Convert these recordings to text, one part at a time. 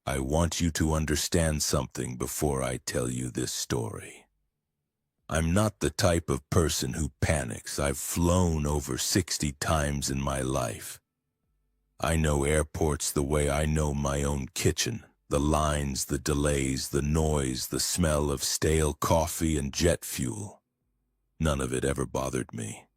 I want you to understand something before I tell you this story. I'm not the type of person who panics. I've flown over 60 times in my life. I know airports the way I know my own kitchen. The lines, the delays, the noise, the smell of stale coffee and jet fuel. None of it ever bothered me.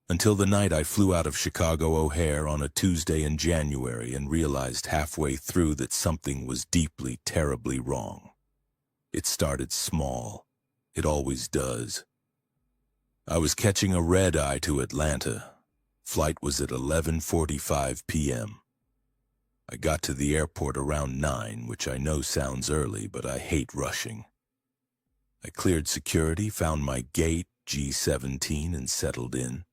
Until the night I flew out of Chicago O'Hare on a Tuesday in January and realized halfway through that something was deeply, terribly wrong. It started small. It always does. I was catching a red-eye to Atlanta. Flight was at 11:45 p.m. I got to the airport around 9, which I know sounds early, but I hate rushing. I cleared security, found my gate, G17, and settled in.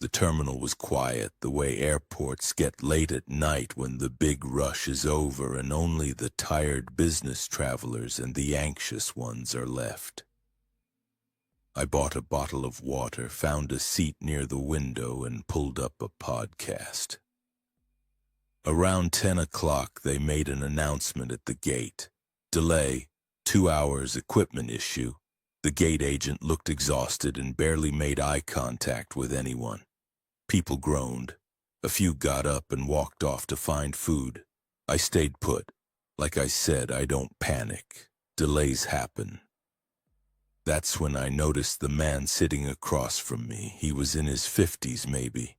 The terminal was quiet, the way airports get late at night when the big rush is over and only the tired business travelers and the anxious ones are left. I bought a bottle of water, found a seat near the window, and pulled up a podcast. Around 10 o'clock, they made an announcement at the gate. Delay, 2 hours, equipment issue. The gate agent looked exhausted and barely made eye contact with anyone. People groaned. A few got up and walked off to find food. I stayed put. Like I said, I don't panic. Delays happen. That's when I noticed the man sitting across from me. He was in his 50s maybe.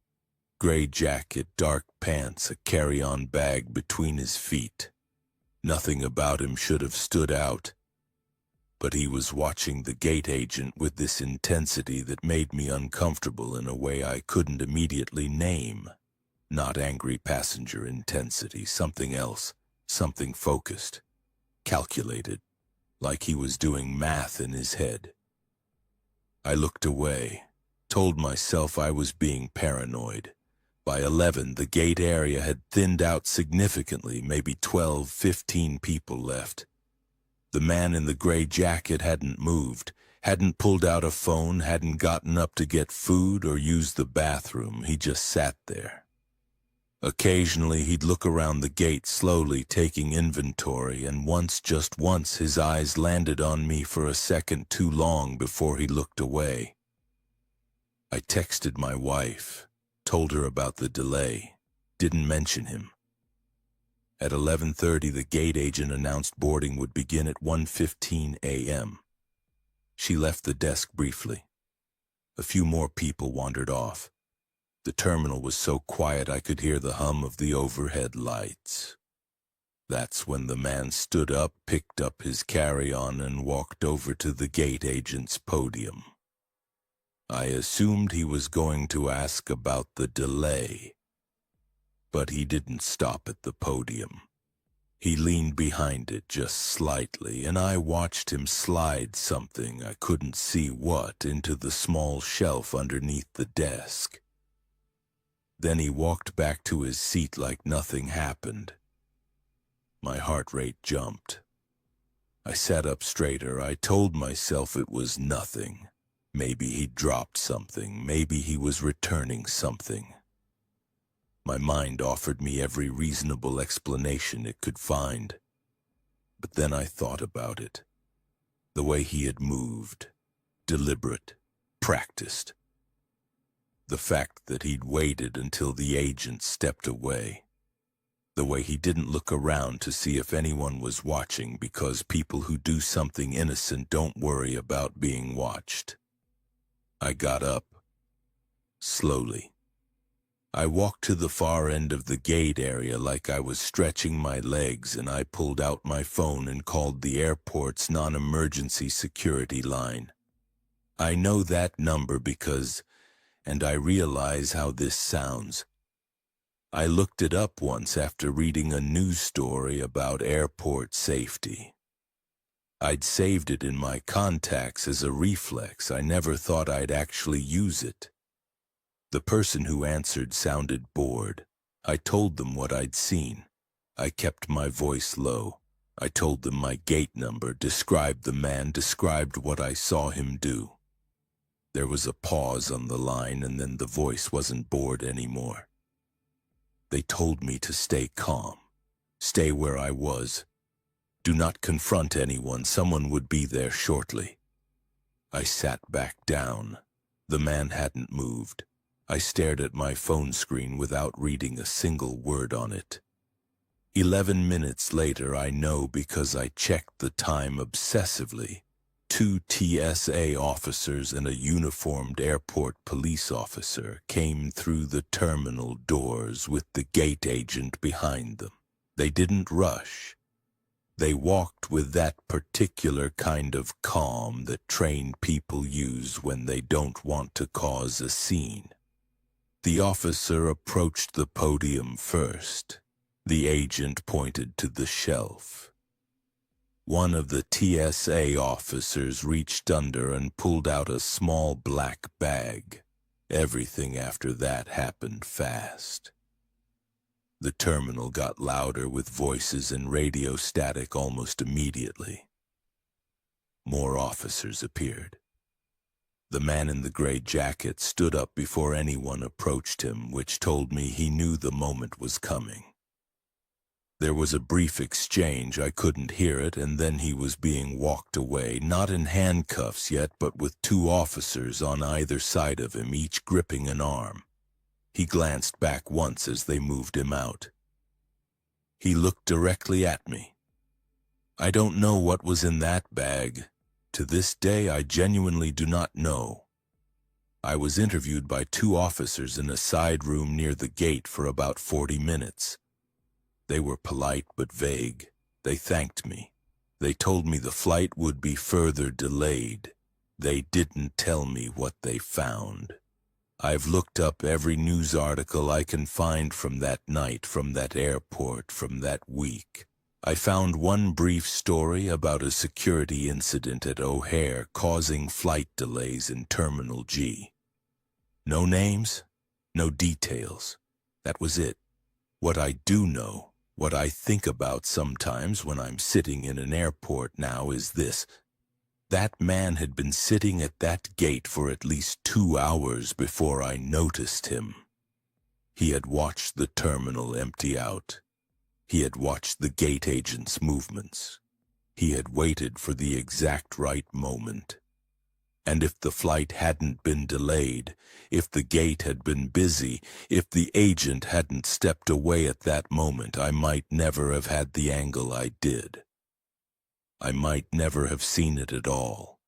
Gray jacket, dark pants, a carry-on bag between his feet. Nothing about him should have stood out. But he was watching the gate agent with this intensity that made me uncomfortable in a way I couldn't immediately name. Not angry passenger intensity, something else, something focused, calculated, like he was doing math in his head. I looked away, told myself I was being paranoid. By 11, the gate area had thinned out significantly, maybe 12, 15 people left. The man in the gray jacket hadn't moved, hadn't pulled out a phone, hadn't gotten up to get food or use the bathroom. He just sat there. Occasionally he'd look around the gate slowly, taking inventory, and just once, his eyes landed on me for a second too long before he looked away. I texted my wife, told her about the delay, didn't mention him. At 11:30, the gate agent announced boarding would begin at 1:15 a.m. She left the desk briefly. A few more people wandered off. The terminal was so quiet I could hear the hum of the overhead lights. That's when the man stood up, picked up his carry-on, and walked over to the gate agent's podium. I assumed he was going to ask about the delay. But he didn't stop at the podium. He leaned behind it just slightly, and I watched him slide something, I couldn't see what, into the small shelf underneath the desk. Then he walked back to his seat like nothing happened. My heart rate jumped. I sat up straighter. I told myself it was nothing. Maybe he dropped something. Maybe he was returning something. My mind offered me every reasonable explanation it could find. But then I thought about it. The way he had moved. Deliberate. Practiced. The fact that he'd waited until the agent stepped away. The way he didn't look around to see if anyone was watching, because people who do something innocent don't worry about being watched. I got up. Slowly. I walked to the far end of the gate area like I was stretching my legs, and I pulled out my phone and called the airport's non-emergency security line. I know that number because, and I realize how this sounds, I looked it up once after reading a news story about airport safety. I'd saved it in my contacts as a reflex. I never thought I'd actually use it. The person who answered sounded bored. I told them what I'd seen. I kept my voice low. I told them my gate number, described the man, described what I saw him do. There was a pause on the line, and then the voice wasn't bored anymore. They told me to stay calm. Stay where I was. Do not confront anyone. Someone would be there shortly. I sat back down. The man hadn't moved. I stared at my phone screen without reading a single word on it. 11 minutes later, I know because I checked the time obsessively. 2 TSA officers and a uniformed airport police officer came through the terminal doors with the gate agent behind them. They didn't rush. They walked with that particular kind of calm that trained people use when they don't want to cause a scene. The officer approached the podium first. The agent pointed to the shelf. One of the TSA officers reached under and pulled out a small black bag. Everything after that happened fast. The terminal got louder with voices and radio static almost immediately. More officers appeared. The man in the gray jacket stood up before anyone approached him, which told me he knew the moment was coming. There was a brief exchange, I couldn't hear it, and then he was being walked away, not in handcuffs yet, but with 2 officers on either side of him, each gripping an arm. He glanced back once as they moved him out. He looked directly at me. I don't know what was in that bag. To this day, I genuinely do not know. I was interviewed by 2 officers in a side room near the gate for about 40 minutes. They were polite but vague. They thanked me. They told me the flight would be further delayed. They didn't tell me what they found. I've looked up every news article I can find from that night, from that airport, from that week. I found one brief story about a security incident at O'Hare causing flight delays in Terminal G. No names, no details. That was it. What I do know, what I think about sometimes when I'm sitting in an airport now is this. That man had been sitting at that gate for at least 2 hours before I noticed him. He had watched the terminal empty out. He had watched the gate agent's movements. He had waited for the exact right moment. And if the flight hadn't been delayed, if the gate had been busy, if the agent hadn't stepped away at that moment, I might never have had the angle I did. I might never have seen it at all.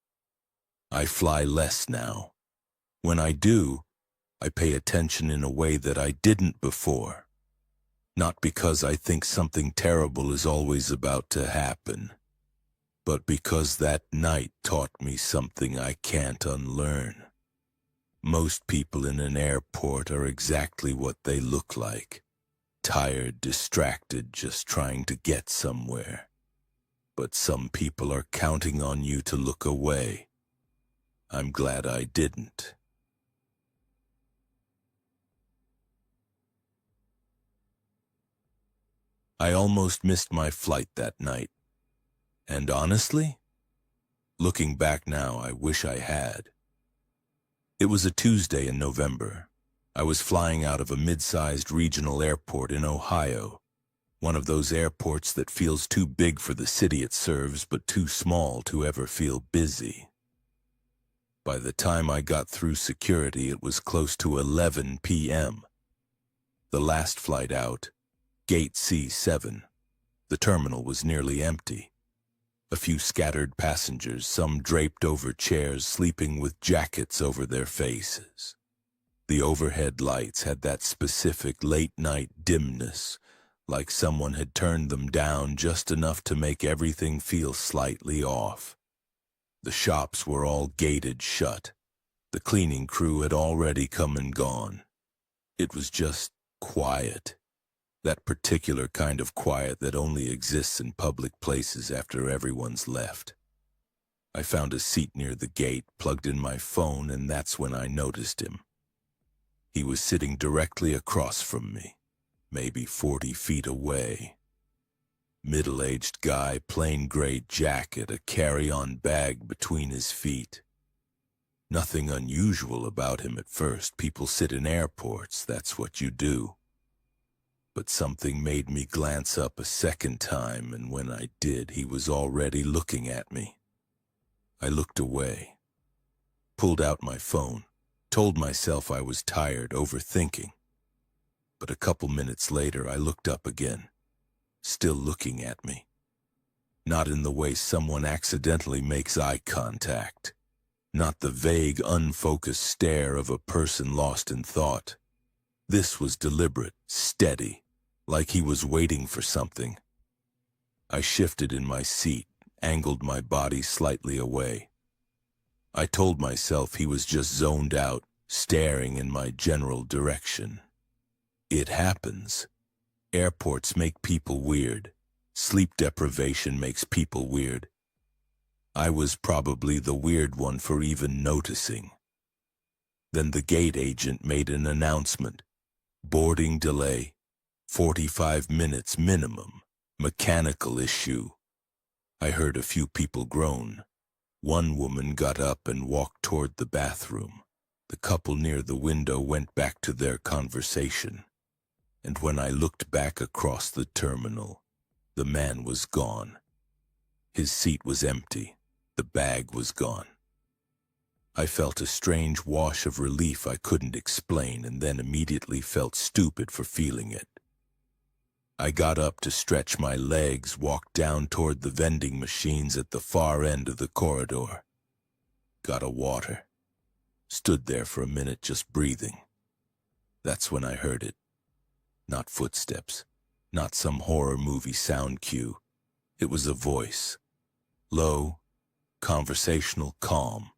I fly less now. When I do, I pay attention in a way that I didn't before. Not because I think something terrible is always about to happen, but because that night taught me something I can't unlearn. Most people in an airport are exactly what they look like. Tired, distracted, just trying to get somewhere. But some people are counting on you to look away. I'm glad I didn't. I almost missed my flight that night. And honestly, looking back now, I wish I had. It was a Tuesday in November. I was flying out of a mid-sized regional airport in Ohio, one of those airports that feels too big for the city it serves, but too small to ever feel busy. By the time I got through security, it was close to 11 p.m. The last flight out, Gate C7. The terminal was nearly empty. A few scattered passengers, some draped over chairs, sleeping with jackets over their faces. The overhead lights had that specific late-night dimness, like someone had turned them down just enough to make everything feel slightly off. The shops were all gated shut. The cleaning crew had already come and gone. It was just quiet. That particular kind of quiet that only exists in public places after everyone's left. I found a seat near the gate, plugged in my phone, and that's when I noticed him. He was sitting directly across from me, maybe 40 feet away. Middle-aged guy, plain gray jacket, a carry-on bag between his feet. Nothing unusual about him at first. People sit in airports, that's what you do. but something made me glance up a second time, and when I did, he was already looking at me. I looked away, pulled out my phone, told myself I was tired, overthinking. But a couple minutes later, I looked up again, still looking at me. Not in the way someone accidentally makes eye contact. Not the vague, unfocused stare of a person lost in thought. This was deliberate, steady, like he was waiting for something. I shifted in my seat, angled my body slightly away. I told myself he was just zoned out, staring in my general direction. It happens. Airports make people weird. Sleep deprivation makes people weird. I was probably the weird one for even noticing. Then the gate agent made an announcement. Boarding delay. 45 minutes minimum. Mechanical issue. I heard a few people groan. One woman got up and walked toward the bathroom. The couple near the window went back to their conversation. And when I looked back across the terminal, the man was gone. His seat was empty. The bag was gone. I felt a strange wash of relief I couldn't explain, and then immediately felt stupid for feeling it. I got up to stretch my legs, walked down toward the vending machines at the far end of the corridor. Got a water. Stood there for a minute just breathing. That's when I heard it. Not footsteps. Not some horror movie sound cue. It was a voice. Low, conversational, calm.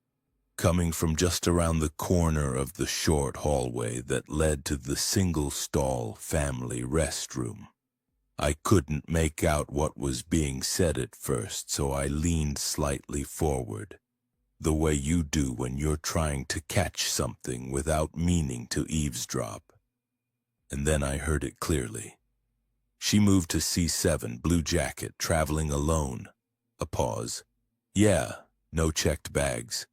Coming from just around the corner of the short hallway that led to the single-stall family restroom. I couldn't make out what was being said at first, so I leaned slightly forward, the way you do when you're trying to catch something without meaning to eavesdrop. And then I heard it clearly. She moved to C7, blue jacket, traveling alone. A pause. Yeah, no checked bags.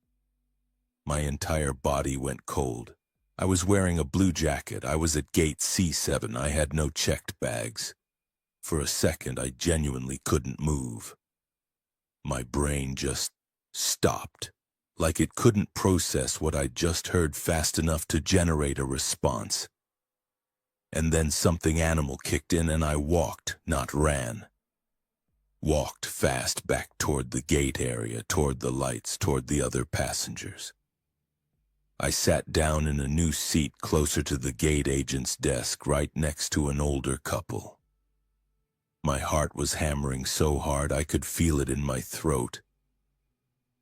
My entire body went cold. I was wearing a blue jacket. I was at gate C7. I had no checked bags. For a second, I genuinely couldn't move. My brain just stopped, like it couldn't process what I'd just heard fast enough to generate a response. And then something animal kicked in and I walked, not ran. Walked fast back toward the gate area, toward the lights, toward the other passengers. I sat down in a new seat closer to the gate agent's desk, right next to an older couple. My heart was hammering so hard I could feel it in my throat.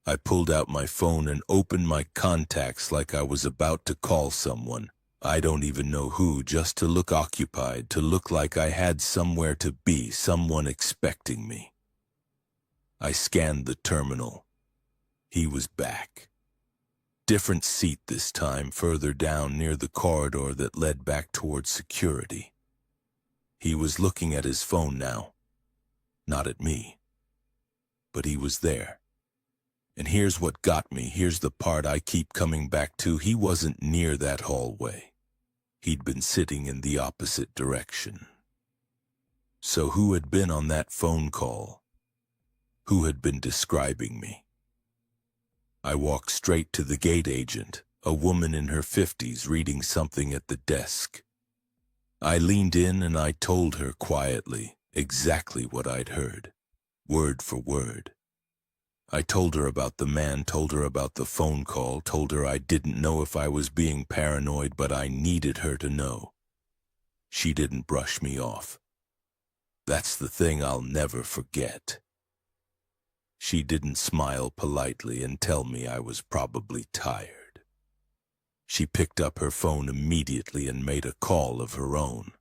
I pulled out my phone and opened my contacts like I was about to call someone. I don't even know who, just to look occupied, to look like I had somewhere to be, someone expecting me. I scanned the terminal. He was back. Different seat this time, further down near the corridor that led back towards security. He was looking at his phone now. Not at me. But he was there. And here's what got me, here's the part I keep coming back to. He wasn't near that hallway. He'd been sitting in the opposite direction. So who had been on that phone call? Who had been describing me? I walked straight to the gate agent, a woman in her 50s reading something at the desk. I leaned in and I told her quietly exactly what I'd heard, word for word. I told her about the man, told her about the phone call, told her I didn't know if I was being paranoid, but I needed her to know. She didn't brush me off. That's the thing I'll never forget. She didn't smile politely and tell me I was probably tired. She picked up her phone immediately and made a call of her own.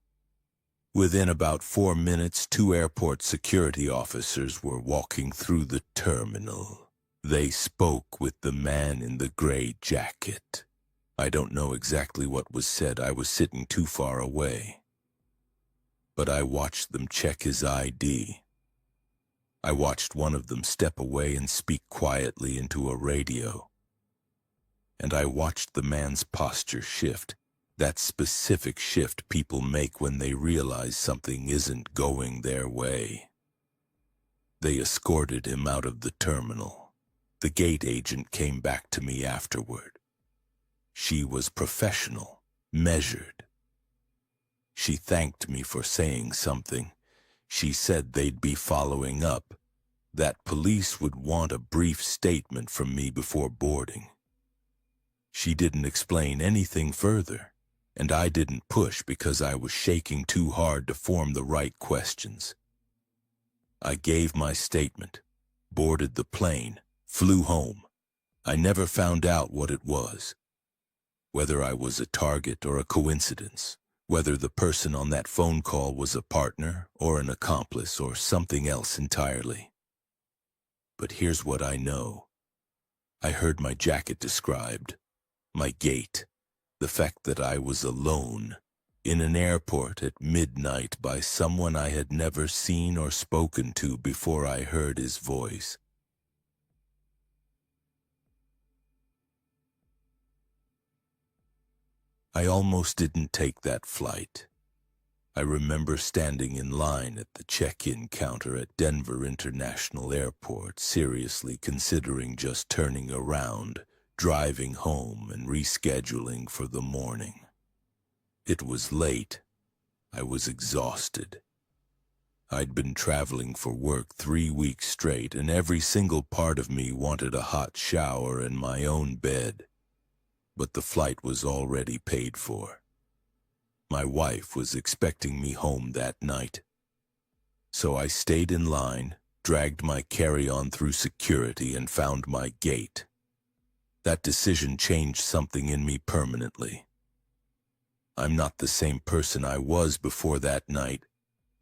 Within about 4 minutes, 2 airport security officers were walking through the terminal. They spoke with the man in the gray jacket. I don't know exactly what was said. I was sitting too far away. But I watched them check his ID. I watched one of them step away and speak quietly into a radio. And I watched the man's posture shift. That specific shift people make when they realize something isn't going their way. They escorted him out of the terminal. The gate agent came back to me afterward. She was professional, measured. She thanked me for saying something. She said they'd be following up, that police would want a brief statement from me before boarding. She didn't explain anything further, and I didn't push because I was shaking too hard to form the right questions. I gave my statement, boarded the plane, flew home. I never found out what it was, whether I was a target or a coincidence, whether the person on that phone call was a partner or an accomplice or something else entirely. But here's what I know. I heard my jacket described, my gait, the fact that I was alone in an airport at midnight by someone I had never seen or spoken to before I heard his voice. I almost didn't take that flight. I remember standing in line at the check-in counter at Denver International Airport, seriously considering just turning around, driving home, and rescheduling for the morning. It was late. I was exhausted. I'd been traveling for work 3 weeks straight, and every single part of me wanted a hot shower and my own bed. But the flight was already paid for. My wife was expecting me home that night. So I stayed in line, dragged my carry-on through security, and found my gate. That decision changed something in me permanently. I'm not the same person I was before that night,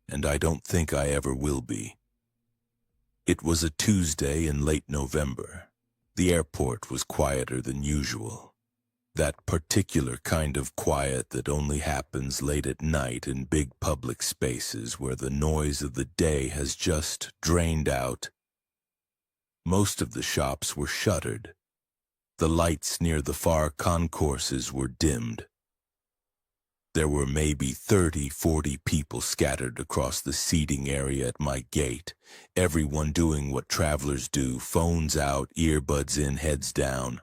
and I don't think I ever will be. It was a Tuesday in late November. The airport was quieter than usual. That particular kind of quiet that only happens late at night in big public spaces where the noise of the day has just drained out. Most of the shops were shuttered. The lights near the far concourses were dimmed. There were maybe 30-40 people scattered across the seating area at my gate, everyone doing what travelers do, phones out, earbuds in, heads down.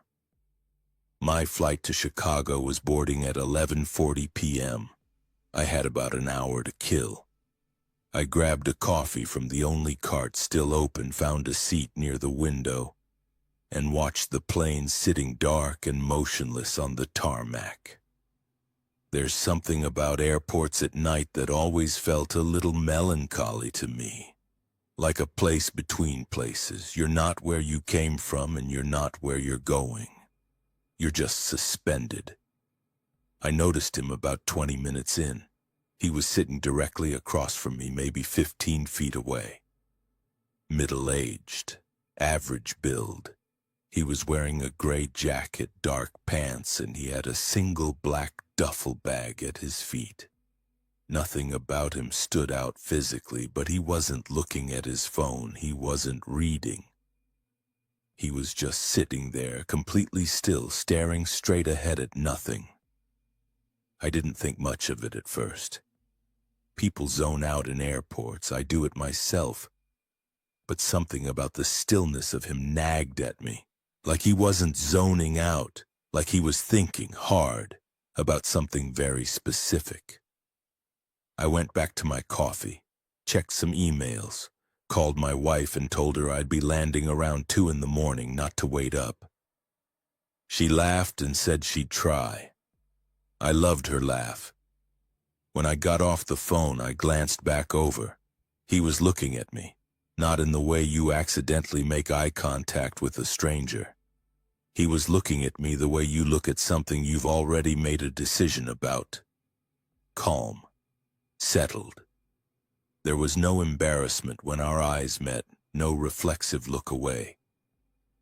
My flight to Chicago was boarding at 11:40 p.m. I had about an hour to kill. I grabbed a coffee from the only cart still open, found a seat near the window, and watched the plane sitting dark and motionless on the tarmac. There's something about airports at night that always felt a little melancholy to me. Like a place between places. You're not where you came from and you're not where you're going. You're just suspended. I noticed him about 20 minutes in. He was sitting directly across from me, maybe 15 feet away. Middle-aged, average build. He was wearing a gray jacket, dark pants, and he had a single black duffel bag at his feet. Nothing about him stood out physically, but he wasn't looking at his phone. He wasn't reading. He was just sitting there, completely still, staring straight ahead at nothing. I didn't think much of it at first. People zone out in airports. I do it myself. But something about the stillness of him nagged at me. Like he wasn't zoning out. Like he was thinking hard about something very specific. I went back to my coffee, checked some emails, called my wife and told her I'd be landing around 2 in the morning, not to wait up. She laughed and said she'd try. I loved her laugh. When I got off the phone, I glanced back over. He was looking at me, not in the way you accidentally make eye contact with a stranger. He was looking at me the way you look at something you've already made a decision about. Calm, settled. There was no embarrassment when our eyes met, no reflexive look away.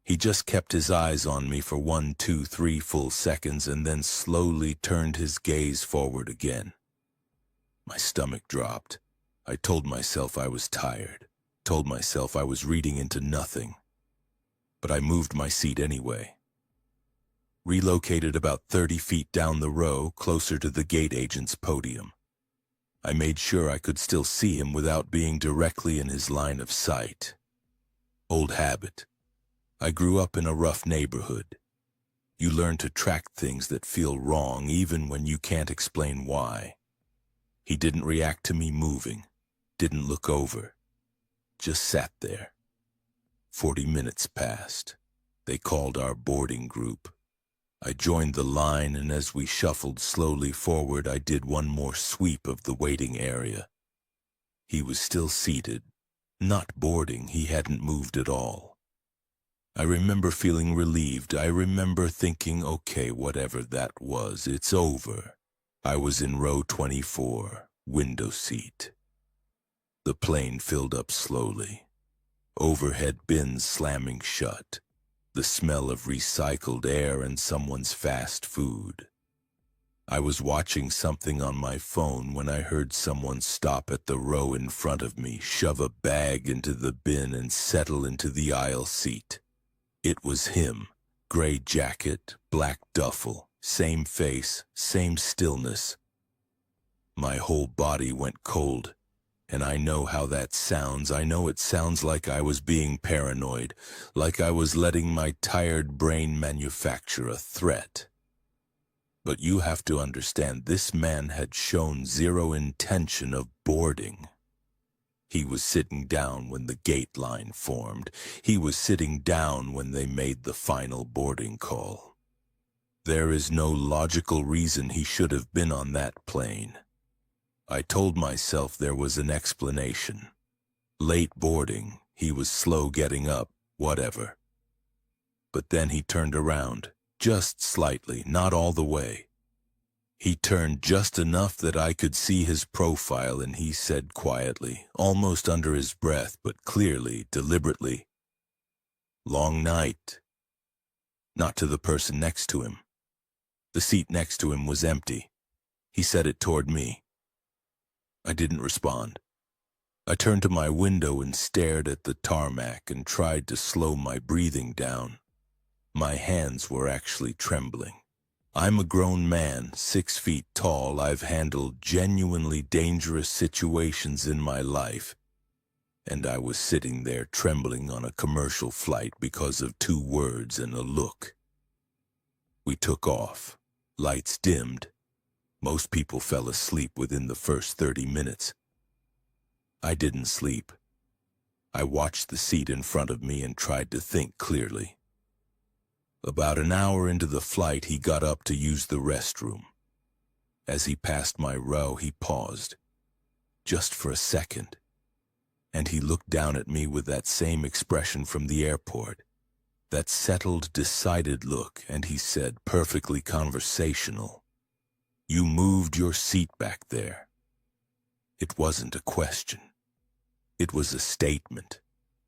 He just kept his eyes on me for 1, 2, 3 full seconds and then slowly turned his gaze forward again. My stomach dropped. I told myself I was tired, told myself I was reading into nothing. But I moved my seat anyway. relocated about 30 feet down the row, closer to the gate agent's podium. I made sure I could still see him without being directly in his line of sight. Old habit. I grew up in a rough neighborhood. You learn to track things that feel wrong even when you can't explain why. He didn't react to me moving, didn't look over, just sat there. 40 minutes passed. They called our boarding group. I joined the line, and as we shuffled slowly forward, I did one more sweep of the waiting area. He was still seated, not boarding. He hadn't moved at all. I remember feeling relieved. I remember thinking, okay, whatever that was, it's over. I was in row 24, window seat. The plane filled up slowly. Overhead bins slamming shut. The smell of recycled air and someone's fast food. I was watching something on my phone when I heard someone stop at the row in front of me, shove a bag into the bin and settle into the aisle seat. It was him. Gray jacket, black duffel, same face, same stillness. My whole body went cold. And I know how that sounds. I know it sounds like I was being paranoid, like I was letting my tired brain manufacture a threat. But you have to understand, this man had shown zero intention of boarding. He was sitting down when the gate line formed. He was sitting down when they made the final boarding call. There is no logical reason he should have been on that plane. I told myself there was an explanation. Late boarding, he was slow getting up, whatever. But then he turned around, just slightly, not all the way. He turned just enough that I could see his profile, and he said quietly, almost under his breath, but clearly, deliberately, "Long night." Not to the person next to him. The seat next to him was empty. He said it toward me. I didn't respond. I turned to my window and stared at the tarmac and tried to slow my breathing down. My hands were actually trembling. I'm a grown man, 6 feet tall. I've handled genuinely dangerous situations in my life. And I was sitting there trembling on a commercial flight because of 2 words and a look. We took off. Lights dimmed. Most people fell asleep within the first 30 minutes. I didn't sleep. I watched the seat in front of me and tried to think clearly. About an hour into the flight, he got up to use the restroom. As he passed my row, he paused, just for a second, and he looked down at me with that same expression from the airport, that settled, decided look, and he said, perfectly conversational, "You moved your seat back there." It wasn't a question. It was a statement.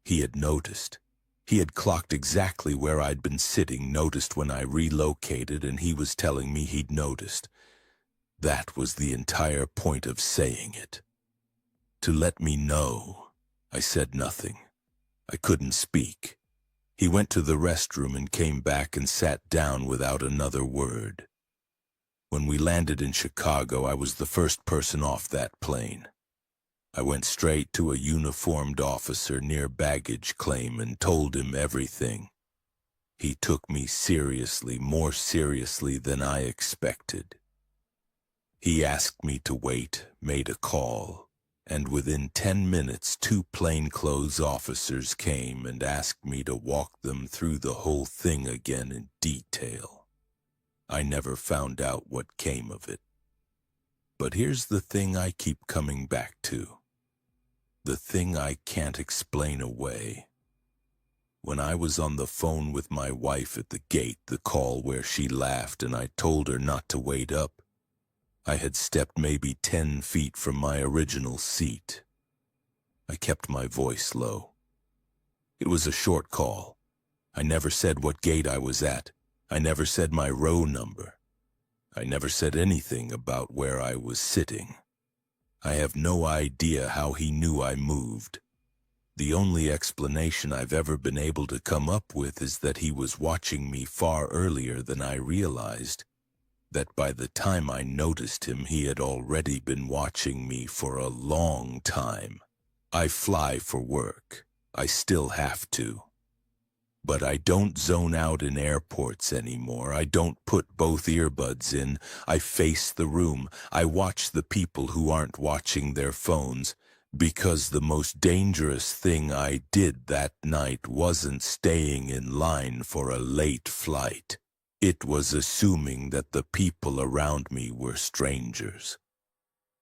He had noticed. He had clocked exactly where I'd been sitting, noticed when I relocated, and he was telling me he'd noticed. That was the entire point of saying it. To let me know. I said nothing. I couldn't speak. He went to the restroom and came back and sat down without another word. When we landed in Chicago, I was the first person off that plane. I went straight to a uniformed officer near baggage claim and told him everything. He took me seriously, more seriously than I expected. He asked me to wait, made a call, and within 10 minutes 2 plainclothes officers came and asked me to walk them through the whole thing again in detail. I never found out what came of it. But here's the thing I keep coming back to. The thing I can't explain away. When I was on the phone with my wife at the gate, the call where she laughed and I told her not to wait up, I had stepped maybe 10 feet from my original seat. I kept my voice low. It was a short call. I never said what gate I was at. I never said my row number. I never said anything about where I was sitting. I have no idea how he knew I moved. The only explanation I've ever been able to come up with is that he was watching me far earlier than I realized, that by the time I noticed him, he had already been watching me for a long time. I fly for work. I still have to. But I don't zone out in airports anymore. I don't put both earbuds in. I face the room. I watch the people who aren't watching their phones, because the most dangerous thing I did that night wasn't staying in line for a late flight. It was assuming that the people around me were strangers.